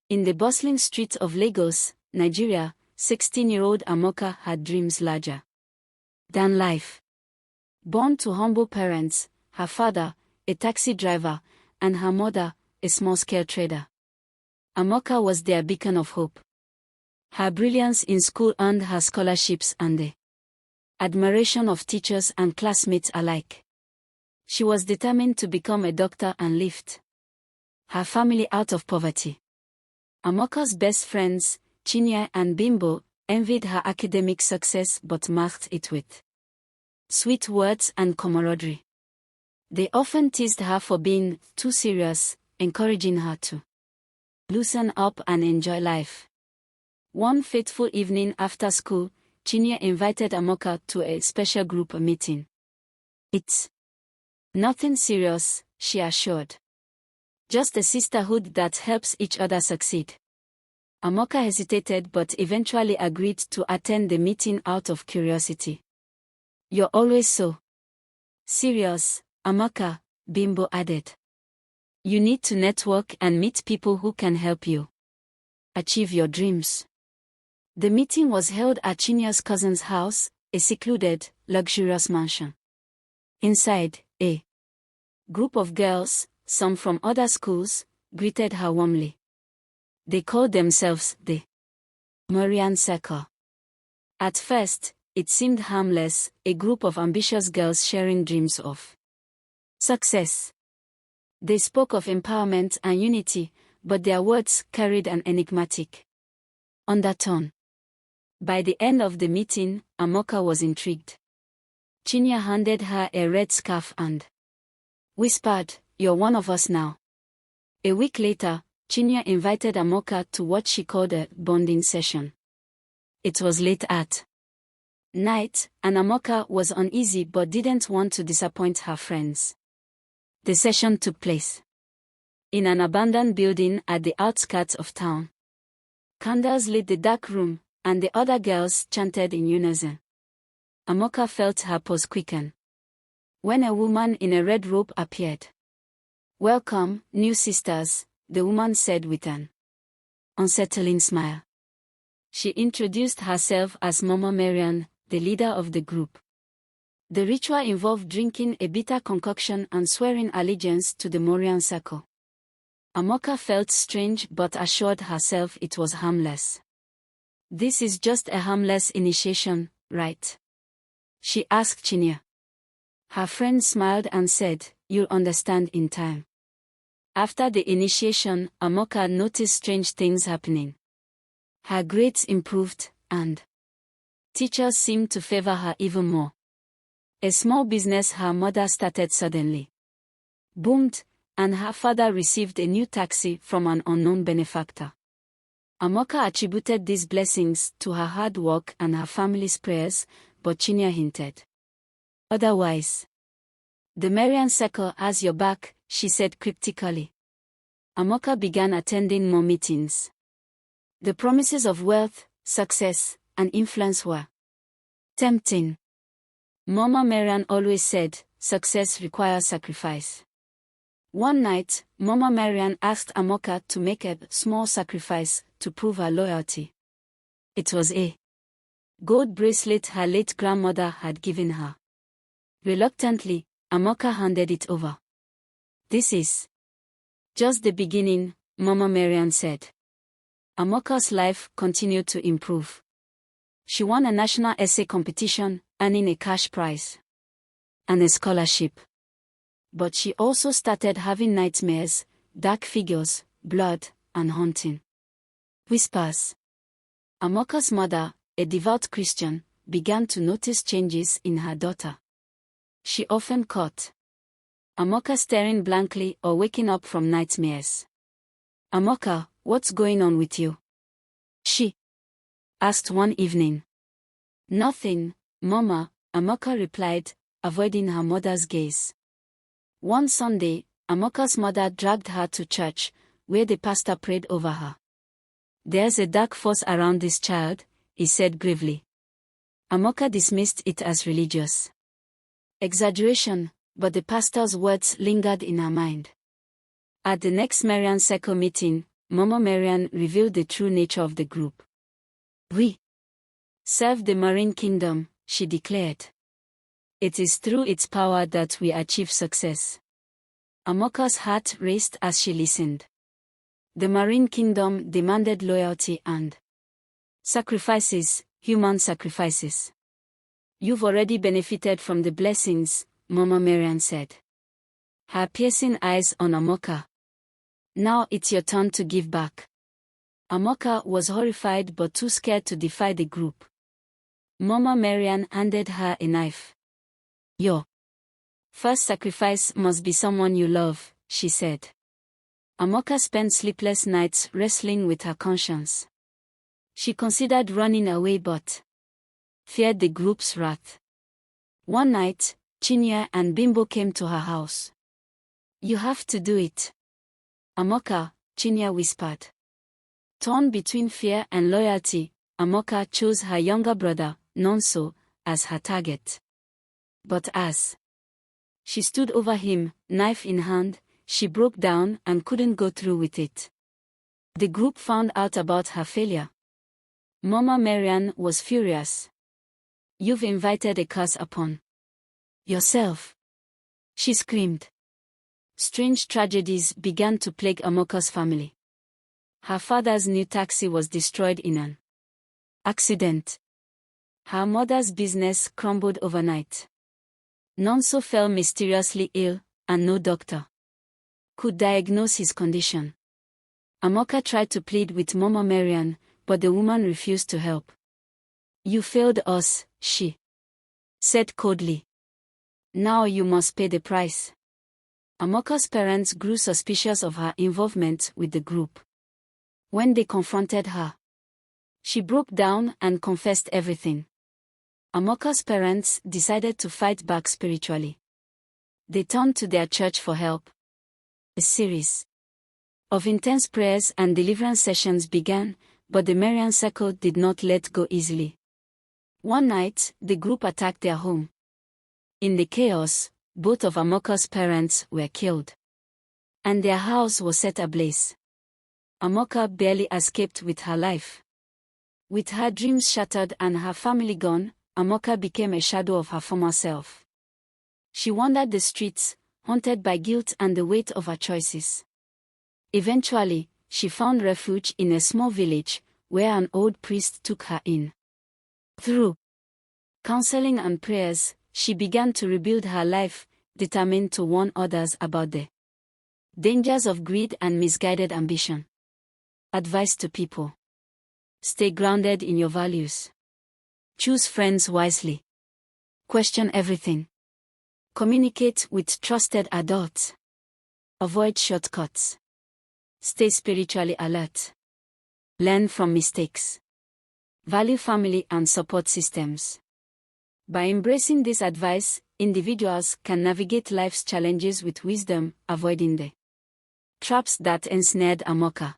In the bustling streets of Lagos, Nigeria, 16-year-old Amoka had dreams larger than life. Born to humble parents, her father, a taxi driver, and her mother, a small-scale trader, Amoka was their beacon of hope. Her brilliance in school earned her scholarships and the admiration of teachers and classmates alike. She was determined to become a doctor and lift her family out of poverty. Amoka's best friends, Chinyere and Bimbo, envied her academic success but masked it with sweet words and camaraderie. They often teased her for being too serious, encouraging her to loosen up and enjoy life. One fateful evening after school, Chinyere invited Amoka to a special group meeting. "It's nothing serious," she assured. "Just a sisterhood that helps each other succeed." Amoka hesitated but eventually agreed to attend the meeting out of curiosity. "You're always so serious, Amoka," Bimbo added. "You need to network and meet people who can help you achieve your dreams." The meeting was held at Chinyere's cousin's house, a secluded, luxurious mansion. Inside, a group of girls, some from other schools, greeted her warmly. They called themselves the Marian Circle. At first, it seemed harmless, a group of ambitious girls sharing dreams of success. They spoke of empowerment and unity, but their words carried an enigmatic undertone. By the end of the meeting, Amoka was intrigued. Chinyere handed her a red scarf and whispered, "You're one of us now." A week later, Chinyere invited Amoka to what she called a bonding session. It was late at night, and Amoka was uneasy but didn't want to disappoint her friends. The session took place in an abandoned building at the outskirts of town. Candles lit the dark room, and the other girls chanted in unison. Amoka felt her pulse quicken when a woman in a red robe appeared. "Welcome, new sisters," the woman said with an unsettling smile. She introduced herself as Mama Marian, the leader of the group. The ritual involved drinking a bitter concoction and swearing allegiance to the Marian Circle. Amoka felt strange but assured herself it was harmless. "This is just a harmless initiation, right?" she asked Chinyere. Her friend smiled and said, "You'll understand in time." After the initiation, Amoka noticed strange things happening. Her grades improved, and teachers seemed to favor her even more. A small business her mother started suddenly boomed, and her father received a new taxi from an unknown benefactor. Amoka attributed these blessings to her hard work and her family's prayers, but Chinyere hinted otherwise. "The Marian Circle has your back," she said cryptically. Amoka began attending more meetings. The promises of wealth, success, and influence were tempting. Mama Marian always said, "Success requires sacrifice." One night, Mama Marian asked Amoka to make a small sacrifice to prove her loyalty. It was a gold bracelet her late grandmother had given her. Reluctantly, Amoka handed it over. "This is just the beginning," Mama Marian said. Amoka's life continued to improve. She won a national essay competition, earning a cash prize and a scholarship. But she also started having nightmares, dark figures, blood, and haunting whispers. Amoka's mother, a devout Christian, began to notice changes in her daughter. She often caught Amoka staring blankly or waking up from nightmares. "Amoka, what's going on with you?" she asked one evening. "Nothing, Mama," Amoka replied, avoiding her mother's gaze. One Sunday, Amoka's mother dragged her to church, where the pastor prayed over her. "There's a dark force around this child," he said gravely. Amoka dismissed it as religious exaggeration, but the pastor's words lingered in her mind. At the next Marian Circle meeting, Mama Marian revealed the true nature of the group. "We serve the Marine Kingdom," she declared. "It is through its power that we achieve success." Amoka's heart raced as she listened. The Marine Kingdom demanded loyalty and sacrifices, human sacrifices. "You've already benefited from the blessings," Mama Marian said, her piercing eyes on Amoka. "Now it's your turn to give back." Amoka was horrified but too scared to defy the group. Mama Marian handed her a knife. "Your first sacrifice must be someone you love," she said. Amoka spent sleepless nights wrestling with her conscience. She considered running away but feared the group's wrath. One night, Chinya and Bimbo came to her house. "You have to do it, Amoka," Chinya whispered. Torn between fear and loyalty, Amoka chose her younger brother, Nonso, as her target. But as she stood over him, knife in hand, she broke down and couldn't go through with it. The group found out about her failure. Mama Marian was furious. "You've invited a curse upon yourself," she screamed. Strange tragedies began to plague Amoka's family. Her father's new taxi was destroyed in an accident. Her mother's business crumbled overnight. Nonso fell mysteriously ill, and no doctor could diagnose his condition. Amoka tried to plead with Mama Marian, but the woman refused to help. "You failed us," she said coldly. "Now you must pay the price." Amoka's parents grew suspicious of her involvement with the group. When they confronted her, she broke down and confessed everything. Amoka's parents decided to fight back spiritually. They turned to their church for help. A series of intense prayers and deliverance sessions began, but the Marian circle did not let go easily. One night, the group attacked their home. In the chaos, both of Amoka's parents were killed, and their house was set ablaze. Amoka barely escaped with her life. With her dreams shattered and her family gone, Amoka became a shadow of her former self. She wandered the streets, haunted by guilt and the weight of her choices. Eventually, she found refuge in a small village, where an old priest took her in. Through counseling and prayers, she began to rebuild her life, determined to warn others about the dangers of greed and misguided ambition. Advice to people: stay grounded in your values. Choose friends wisely. Question everything. Communicate with trusted adults. Avoid shortcuts. Stay spiritually alert. Learn from mistakes. Value family and support systems. By embracing this advice, individuals can navigate life's challenges with wisdom, avoiding the traps that ensnared Amoka.